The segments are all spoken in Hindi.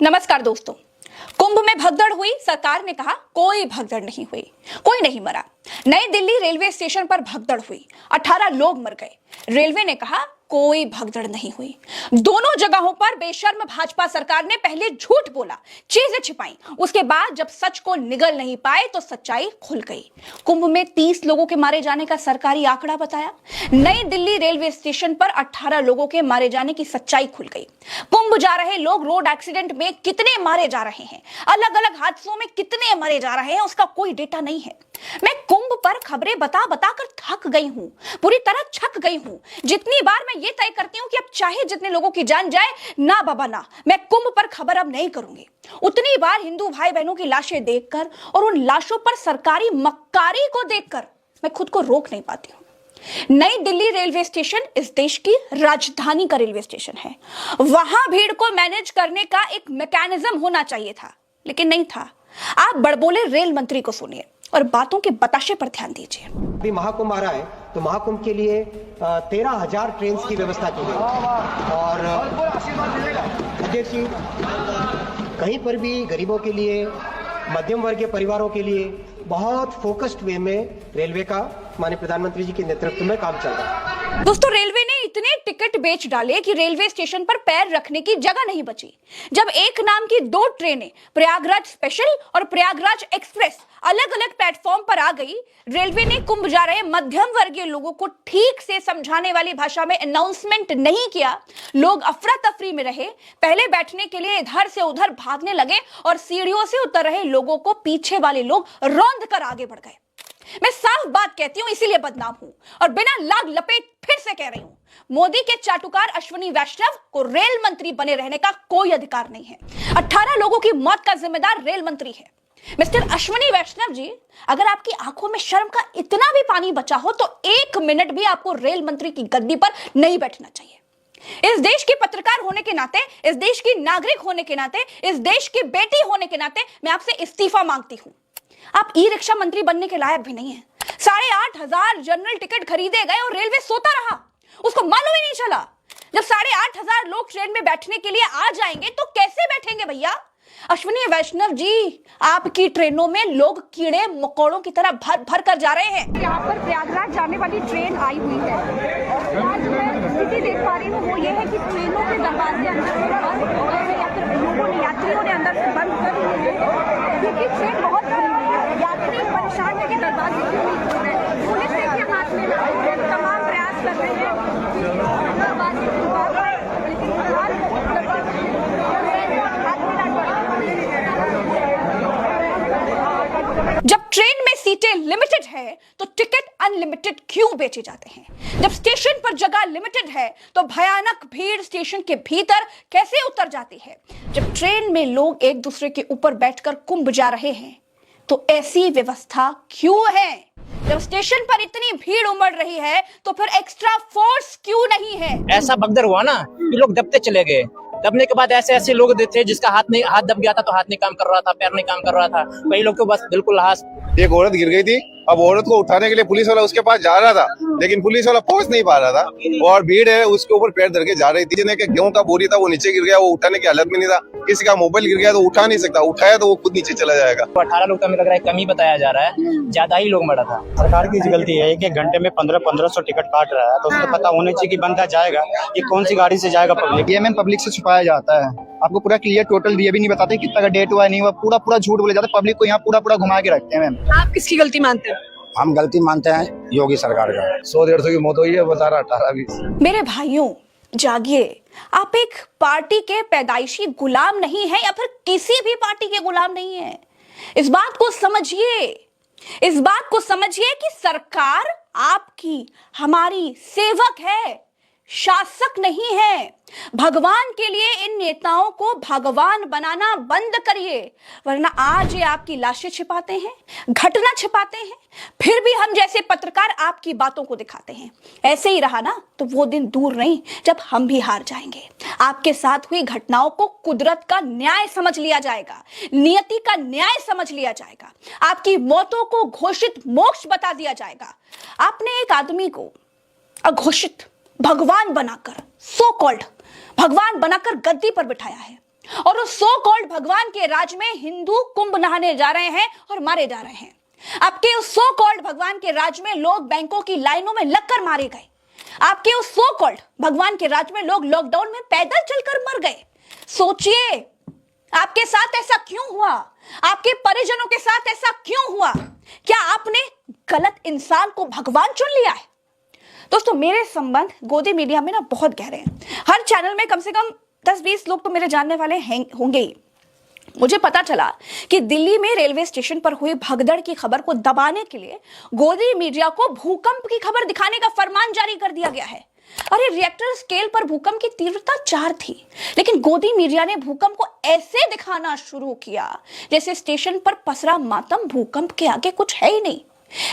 नमस्कार दोस्तों। कुंभ में भगदड़ हुई, सरकार ने कहा कोई भगदड़ नहीं हुई, कोई नहीं मरा। नई दिल्ली रेलवे स्टेशन पर भगदड़ हुई, 18 लोग मर गए। रेलवे ने कहा कोई भगदड़ नहीं हुई। दोनों जगहों पर बेशर्म भाजपा सरकार ने पहले झूठ बोला, चीजें छिपाई, उसके बाद जब सच को निगल नहीं पाए तो सच्चाई खुल गई। कुंभ में 30 लोगों के मारे जाने का सरकारी आंकड़ा बताया। नई दिल्ली रेलवे स्टेशन पर 18 लोगों के मारे जाने की सच्चाई खुल गई। कुंभ जा रहे लोग रोड एक्सीडेंट में कितने मारे जा रहे हैं, अलग अलग हादसों में कितने मरे जा रहे हैं, उसका कोई डेटा नहीं है। मैं कुंभ पर खबरें बता बता कर थक गई हूं, पूरी तरह छक गई हूं। जितनी बार मैं ये तय करती हूं कि अब चाहे जितने लोगों की जान जाए, ना बाबा ना, मैं कुंभ पर खबर अब नहीं करूंगी। उतनी बार हिंदू भाई बहनों की लाशें देखकर और उन लाशों पर सरकारी मक्कारी को देखकर मैं खुद को रोक नहीं पाती हूं। नई दिल्ली रेलवे स्टेशन इस देश की राजधानी का रेलवे स्टेशन है। वहां भीड़ को मैनेज करने का एक मैकेनिज्म होना चाहिए था, लेकिन नहीं था। आप बड़बोले रेल मंत्री को सुनिए और बातों के बताशे पर ध्यान दीजिए। अभी महाकुंभ आ रहा है, तो महाकुंभ के लिए 13,000 ट्रेन की व्यवस्था की गई और अध्यक्ष जी, कहीं पर भी गरीबों के लिए, मध्यम वर्गीय परिवारों के लिए बहुत फोकस्ड वे में रेलवे का माननीय प्रधानमंत्री जी के नेतृत्व में काम चल रहा है। दोस्तों, रेलवे ने इतने टिकट बेच डाले कि रेलवे स्टेशन पर पैर रखने की जगह नहीं बची। जब एक नाम की 2 ट्रेनें, प्रयागराज स्पेशल और प्रयागराज एक्सप्रेस, अलग अलग प्लेटफॉर्म पर आ गई, रेलवे ने कुंभ जा रहे मध्यम वर्गीय लोगों को ठीक से समझाने वाली भाषा में अनाउंसमेंट नहीं किया। लोग अफरा तफरी में रहे, पहले बैठने के लिए इधर से उधर भागने लगे और सीढ़ियों से उतर रहे लोगों को पीछे वाले लोग रौंद कर आगे बढ़ गए। मैं साफ बात कहती हूं, इसीलिए बदनाम हूं और बिना लाग लपेट फिर से कह रही हूं, मोदी के चाटुकार अश्विनी वैष्णव को रेल मंत्री बने रहने का कोई अधिकार नहीं है। 18 लोगों की मौत का जिम्मेदार रेल मंत्री है। मिस्टर अश्विनी वैष्णव जी, अगर आपकी आंखों में शर्म का इतना भी पानी बचा हो तो 1 मिनट भी आपको रेल मंत्री की गद्दी पर नहीं बैठना चाहिए। इस देश के पत्रकार होने के नाते, इस देश की नागरिक होने के नाते, इस देश की बेटी होने के नाते मैं आपसे इस्तीफा मांगती हूं। आप ई रिक्शा मंत्री बनने के लायक भी नहीं है। 8,500 जनरल टिकट खरीदे गए और रेलवे सोता रहा, उसको मालूम ही नहीं चला। जब 8,500 लोग ट्रेन में बैठने के लिए आ जाएंगे तो कैसे बैठेंगे भैया? अश्विनी वैष्णव जी, आपकी ट्रेनों में लोग कीड़े मकोड़ों की तरह भर भर कर जा रहे हैं। यहाँ पर प्रयागराज जाने वाली ट्रेन आई हुई है। आज मैं स्थिति देख पा रही हूँ, वो ये है कि ट्रेनों के दरवाजे अंदर से बंद या फिर लोगों ने, यात्रियों ने अंदर से बंद कर दिए हैं क्योंकि ट्रेन बहुत यात्री परेशान है कि दरवाजे क्यों नहीं खोल रहे। पुलिस देखिए हाथ में तमाम प्रयास कर रहे हैं दरवाजे खुलवा पाए, लेकिन जब ट्रेन में सीटें लिमिटेड है तो टिकट अनलिमिटेड क्यों बेचे जाते हैं? जब स्टेशन पर जगह लिमिटेड है तो भयानक भीड़ स्टेशन के भीतर कैसे उतर जाती है? जब ट्रेन में लोग एक दूसरे के ऊपर बैठकर कुंभ जा रहे हैं तो ऐसी व्यवस्था क्यों है? जब स्टेशन पर इतनी भीड़ उमड़ रही है तो फिर एक्स्ट्रा फोर्स क्यों नहीं है? ऐसा भगदड़ हुआ ना कि लोग दबते चले गए। दबने के बाद ऐसे ऐसे लोग थे जिसका हाथ दब गया था, तो हाथ नहीं काम कर रहा था, पैर नहीं काम कर रहा था, कई लोग तो बस बिल्कुल एक औरत गिर गई थी। अब औरत को उठाने के लिए पुलिस वाला उसके पास जा रहा था, लेकिन पुलिस वाला पहुंच नहीं पा रहा था और भीड़ है उसके ऊपर पैर धर के जा रही थी। जिन्हें के गेहूं का बोरी था वो नीचे गिर गया, वो उठाने की हालत में नहीं था। किसी का मोबाइल गिर गया तो उठा नहीं सकता, उठाया तो वो खुद नीचे चला जाएगा। 18 लोग का हमें लग रहा है कम ही बताया जा रहा है, ज्यादा ही लोग मरा था। सरकार की गलती है। एक घंटे में 1500 टिकट काट रहा है, तो उसको पता होना चाहिए कि बंदा जाएगा ये कौन सी गाड़ी से जाएगा। पब्लिक ये मैम पब्लिक से छुपाया जाता है। आपको पूरा क्लियर टोटल ये भी नहीं बताते कितना का डेट हुआ नहीं हुआ, पूरा झूठ बोले जाते। पब्लिक को यहाँ पूरा घुमा के रखते हैं। मैम आप किसकी गलती मानते हैं? हम गलती मानते हैं योगी सरकार का। 100-150 की मौत हुई है, बता रहा 18-20। मेरे भाइयों, जागिए। आप एक पार्टी के पैदाइशी गुलाम नहीं है या फिर किसी भी पार्टी के गुलाम नहीं है। इस बात को समझिए, इस बात को समझिए कि सरकार आपकी, हमारी सेवक है, शासक नहीं है। भगवान के लिए इन नेताओं को भगवान बनाना बंद करिए, वरना आज ये आपकी लाशें छिपाते हैं, घटना छिपाते हैं, फिर भी हम जैसे पत्रकार आपकी बातों को दिखाते हैं। ऐसे ही रहा ना तो वो दिन दूर नहीं जब हम भी हार जाएंगे। आपके साथ हुई घटनाओं को कुदरत का न्याय समझ लिया जाएगा, नियति का न्याय समझ लिया जाएगा, आपकी मौतों को घोषित मोक्ष बता दिया जाएगा। आपने एक आदमी को अघोषित भगवान बनाकर, सो कॉल्ड भगवान बनाकर गद्दी पर बिठाया है। और उस सो कॉल्ड भगवान के राज में हिंदू कुंभ नहाने जा रहे हैं और मारे जा रहे हैं। आपके उस सो कॉल्ड भगवान के राज में लोग बैंकों की लाइनों में लगकर मारे गए। आपके उस सो कॉल्ड भगवान के राज में लोग लॉकडाउन में पैदल चलकर मर गए। सोचिए, आपके साथ ऐसा क्यों हुआ? आपके परिजनों के साथ ऐसा क्यों हुआ? क्या आपने गलत इंसान को भगवान चुन लिया है? दोस्तों, मेरे संबंध गोदी मीडिया में ना बहुत गहरे हैं। हर चैनल में कम से कम 10-20 लोग तो मेरे जानने वाले होंगे ही। मुझे पता चला कि दिल्ली में रेलवे स्टेशन पर हुई भगदड़ की खबर को दबाने के लिए गोदी मीडिया को भूकंप की खबर दिखाने का फरमान जारी कर दिया गया है। अरे, रिएक्टर स्केल पर भूकंप की तीव्रता 4 थी, लेकिन गोदी मीडिया ने भूकंप को ऐसे दिखाना शुरू किया जैसे स्टेशन पर पसरा मातम भूकंप के आगे कुछ है ही नहीं।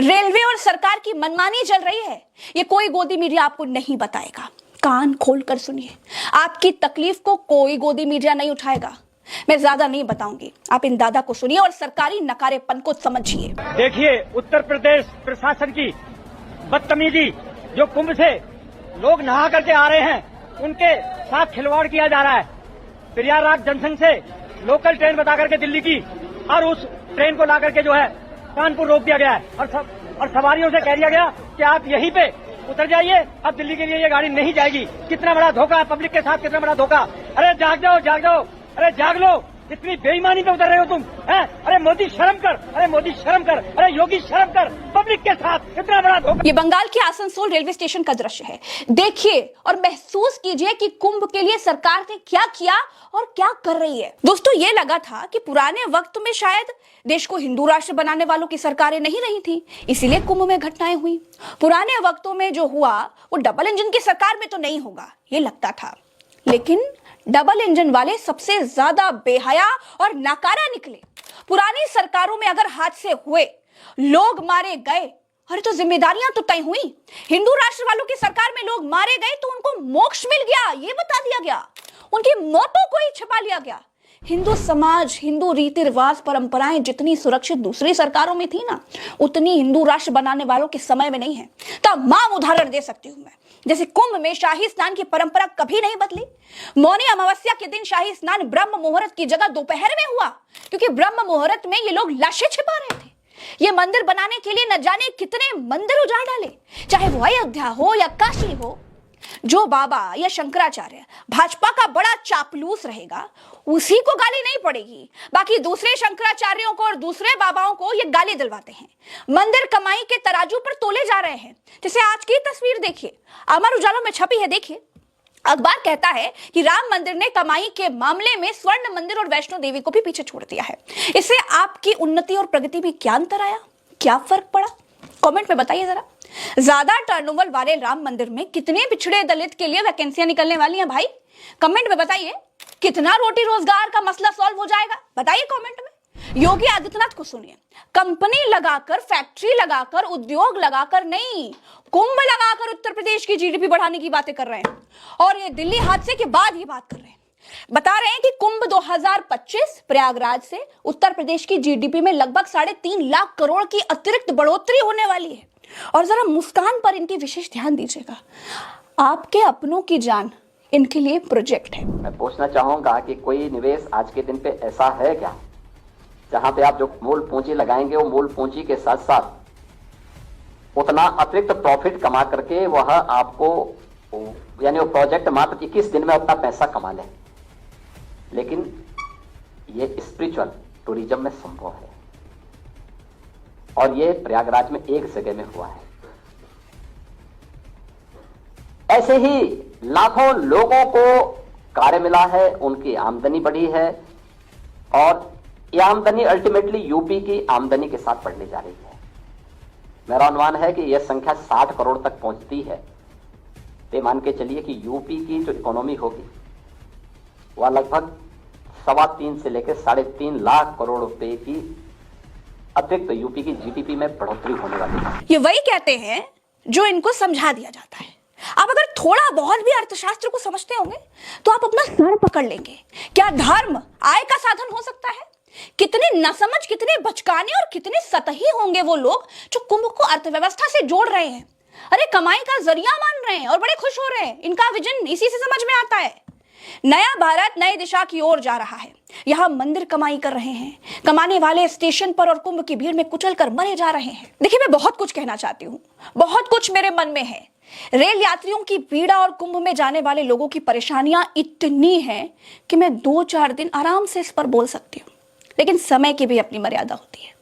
रेलवे और सरकार की मनमानी चल रही है, ये कोई गोदी मीडिया आपको नहीं बताएगा। कान खोलकर सुनिए, आपकी तकलीफ को कोई गोदी मीडिया नहीं उठाएगा। मैं ज्यादा नहीं बताऊंगी, आप इन दादा को सुनिए और सरकारी नकारेपन को समझिए। देखिए, उत्तर प्रदेश प्रशासन की बदतमीजी, जो कुंभ से लोग नहा करके आ रहे हैं उनके साथ खिलवाड़ किया जा रहा है। प्रयागराज जंक्शन से लोकल ट्रेन बता करके दिल्ली की, और उस ट्रेन को ला करके जो है कानपुर रोक दिया गया है और सवारियों से कह दिया गया कि आप यहीं पे उतर जाइए, अब दिल्ली के लिए ये गाड़ी नहीं जाएगी। कितना बड़ा धोखा है पब्लिक के साथ, कितना बड़ा धोखा। अरे जाग जाओ, जाग जाओ, अरे जाग लो, इतनी बेईमानी पे उतर रहे हो तुम, हैं? अरे मोदी शर्म कर, अरे मोदी शर्म कर, अरे योगी शर्म कर, पब्लिक के साथ कितना बड़ा धोखा। ये बंगाल के आसनसोल रेलवे स्टेशन का दृश्य है। देखिए और महसूस कीजिए कि कुंभ के लिए सरकार ने क्या किया और क्या कर रही है। दोस्तों, ये लगा था कि पुराने वक्त में शायद देश को हिंदू राष्ट्र बनाने वालों की सरकारें नहीं रही थी, इसीलिए कुंभ में घटनाएं हुई। पुराने वक्तों में जो हुआ वो डबल इंजन की सरकार में तो नहीं होगा, ये लगता था, लेकिन डबल इंजन वाले सबसे ज्यादा बेहया और नाकारा निकले। पुरानी सरकारों में अगर हादसे हुए, लोग मारे गए, अरे तो जिम्मेदारियां तो तय हुई। हिंदू राष्ट्र वालों की सरकार में लोग मारे गए तो उनको मोक्ष मिल गया, ये बता दिया गया, उनकी मौतों को ही छिपा लिया गया। हिंदू समाज, हिंदू रीति रिवाज, परंपराएं जितनी सुरक्षित दूसरी सरकारों में थी ना, उतनी हिंदू राष्ट्र बनाने वालों के समय में नहीं है। तमाम उदाहरण दे सकती हूं मैं। जैसे कुंभ में शाही स्नान की परंपरा कभी नहीं बदली। मौनी अमावस्या के दिन शाही स्नान ब्रह्म मुहूर्त की जगह दोपहर में हुआ, क्योंकि ब्रह्म मुहूर्त में ये लोग लाशें छिपा रहे थे। ये मंदिर बनाने के लिए न जाने कितने मंदिर उजाड़ डाले, चाहे वो अयोध्या हो या काशी हो। जो बाबा या शंकराचार्य भाजपा का बड़ा चापलूस रहेगा, उसी को गाली नहीं पड़ेगी। बाकी दूसरे शंकराचार्यों को और दूसरे बाबाओं को ये गाली दिलवाते हैं। मंदिर कमाई के तराजू पर तोले जा रहे हैं। जैसे आज की तस्वीर देखिए, अमर उजाला में छपी है। देखिए, अखबार कहता है कि राम मंदिर ने कमाई के मामले में स्वर्ण मंदिर और वैष्णो देवी को भी पीछे छोड़ दिया है। इससे आपकी उन्नति और प्रगति में क्या अंतर आया, क्या फर्क पड़ा? कमेंट में बताइए जरा। ज्यादा टर्नओवर वाले राम मंदिर में कितने पिछड़े दलित के लिए वैकेंसियां निकलने वाली हैं भाई? कमेंट में बताइए। कितना रोटी रोजगार का मसला सॉल्व हो जाएगा, बताइए कमेंट में। योगी आदित्यनाथ को सुनिए, कंपनी लगाकर, फैक्ट्री लगाकर, उद्योग लगाकर नहीं, कुंभ लगाकर उत्तर प्रदेश की जीडीपी बढ़ाने की बातें कर रहे हैं। और ये दिल्ली हादसे के बाद ये बात कर रहे हैं, बता रहे हैं कि कुंभ 2025 प्रयागराज से उत्तर प्रदेश की जीडीपी में लगभग 3.5 लाख करोड़ की अतिरिक्त बढ़ोतरी होने वाली है। और जरा मुस्कान पर इनकी विशेष ध्यान दीजिएगा। आपके अपनों की जान इनके लिए प्रोजेक्ट है। मैं पूछना चाहूंगा कि कोई निवेश आज के दिन पे ऐसा है क्या जहां पे आप जो मूल पूंजी लगाएंगे वो मूल पूंजी के साथ साथ उतना अतिरिक्त प्रॉफिट कमा करके वह आपको, यानी वो प्रोजेक्ट मात्र 21 दिन में उतना पैसा कमा ले। लेकिन ये स्पिरिचुअल टूरिज्म में संभव है और ये प्रयागराज में एक जगह में हुआ है। ऐसे ही लाखों लोगों को कार्य मिला है, उनकी आमदनी बढ़ी है और ये आमदनी अल्टीमेटली यूपी की आमदनी के साथ बढ़ने जा रही है। मेरा अनुमान है कि यह संख्या 60 करोड़ तक पहुंचती है। तो मान के चलिए कि यूपी की जो इकोनॉमी होगी वह लगभग 3.25 से लेकर 3.5 लाख करोड़ रुपए की अतिरिक्त यूपी की जीडीपी में बढ़ोतरी होने वाली है। ये वही कहते हैं जो इनको समझा दिया जाता है। आप अगर थोड़ा बहुत भी अर्थशास्त्र को समझते होंगे तो आप अपना सर पकड़ लेंगे। क्या धर्म आय का साधन हो सकता है? कितने नासमझ, कितने बचकाने और कितने सतही होंगे वो लोग जो कुंभ को अर्थव्यवस्था से जोड़ रहे हैं। अरे कमाई का जरिया मान रहे हैं और बड़े खुश हो रहे हैं। इनका विजन इसी से समझ में आता है। नया भारत नई दिशा की ओर जा रहा है। यहाँ मंदिर कमाई कर रहे हैं, कमाने वाले स्टेशन पर और कुंभ की भीड़ में कुचल कर मरे जा रहे हैं। देखिए, मैं बहुत कुछ कहना चाहती हूँ, बहुत कुछ मेरे मन में है। रेल यात्रियों की पीड़ा और कुंभ में जाने वाले लोगों की परेशानियां इतनी हैं कि मैं 2-4 दिन आराम से इस पर बोल सकती हूँ, लेकिन समय की भी अपनी मर्यादा होती है।